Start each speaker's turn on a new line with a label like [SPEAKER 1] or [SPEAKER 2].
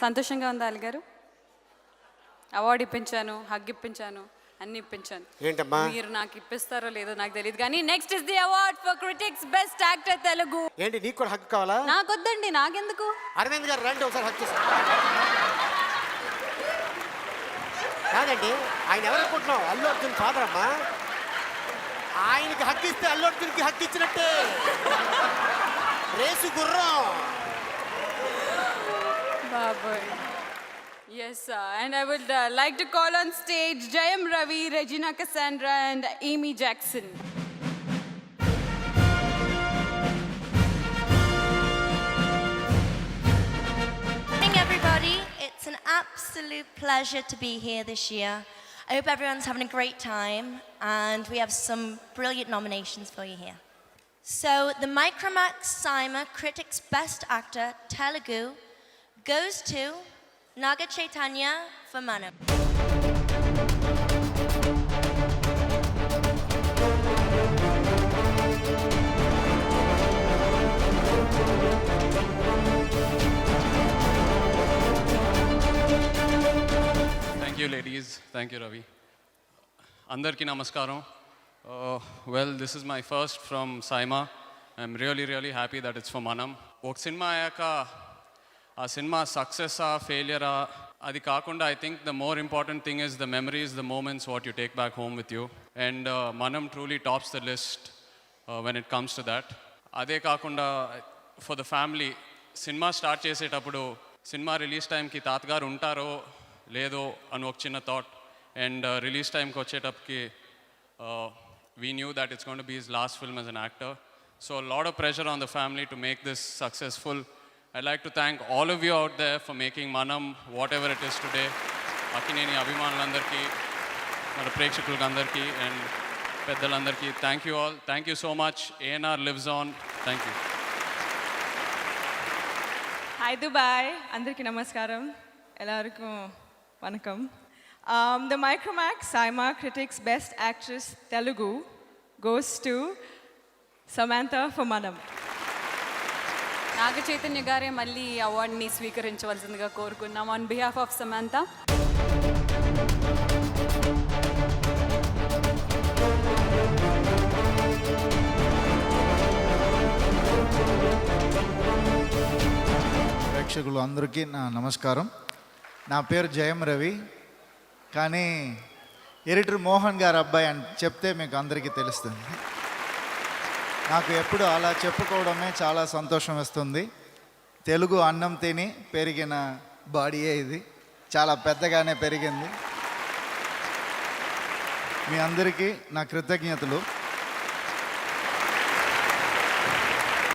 [SPEAKER 1] సంతోషంగా ఉందా అలీ గారు? అవార్డు ఇప్పించాను, హగ్ ఇప్పించాను, అన్ని ఇప్పించాను.
[SPEAKER 2] ఏంటమ్మా
[SPEAKER 1] మీరు నాకు ఇప్పిస్తారో లేదో నాకు తెలియదు కానీ next is the award for critics best actor Telugu.
[SPEAKER 2] ఏంటి నీకు కూడా హక్కు కావాలా?
[SPEAKER 1] నాకొద్దండి, నాకెందుకు?
[SPEAKER 2] అరవింద్ గారు రండి ఒకసారి హక్కు కాదండి, ఆయన ఎవరు అనుకుంటున్నావు? అల్లు అర్జున్ ఫాదర్ అమ్మా. ఆయనకి హక్కు ఇస్తే అల్లు అర్జున్కి హక్కు ఇచ్చినట్టే. రేసు గుర్రం.
[SPEAKER 1] బాబాయ్. Yes, sir. And I would like to call on stage Jayam Ravi, Regina Cassandra, and Amy Jackson.
[SPEAKER 3] Good morning, everybody. It's an absolute pleasure to be here this year. I hope everyone's having a great time, and we have some brilliant nominations for you here. So, the Micromax Saima Critics Best Actor Telugu goes to Naga Chaitanya for Manam.
[SPEAKER 4] Thank you, ladies. Thank you, Ravi. Andarki namaskaram. Well, this is my first from Saima. I'm really happy that it's for Manam. ఒక సినిమా అయ్యాక ఆ సినిమా సక్సెస్సా ఫెయిలియరా అది కాకుండా I think the more important thing is the memories, the moments what you take back home with you. And Manam truly tops the list when it comes to that. అదే కాకుండా ఫర్ ద ఫ్యామిలీ, సినిమా start చేసేటప్పుడు సినిమా release టైంకి తాతగారు ఉంటారో లేదో అని ఒక చిన్న థాట్. అండ్ రిలీజ్ టైంకి వచ్చేటప్పటికి we knew that it's going to be his last film as an actor. So lot of pressure on the family to make this successful. I'd like to thank all of you out there for making Manam whatever it is today. Akineni abhimanulandarki, mana prekshakuluku andarki and peddalandarki, thank you all. Thank you so much. ANR lives on. Thank you.
[SPEAKER 5] Hi Dubai, andarki namaskaram. Ellarku vanakkam. The Micromax Saima Critics Best Actress Telugu goes to Samantha for Manam.
[SPEAKER 1] Naga Chaitanya గారే మళ్ళీ ఈ అవార్డుని స్వీకరించవలసిందిగా కోరుకున్నాం on behalf of Samantha.
[SPEAKER 6] ప్రేక్షకులు అందరికీ నా నమస్కారం. నా పేరు జయం రవి, కానీ ఎడిటర్ మోహన్ గారు అబ్బాయి అని చెప్తే మీకు అందరికీ తెలుస్తుంది. నాకు ఎప్పుడు అలా చెప్పుకోవడమే చాలా సంతోషం వేస్తుంది. తెలుగు అన్నం తిని పెరిగిన బాడీయే ఇది, చాలా పెద్దగానే పెరిగింది. మీ అందరికీ నా కృతజ్ఞతలు.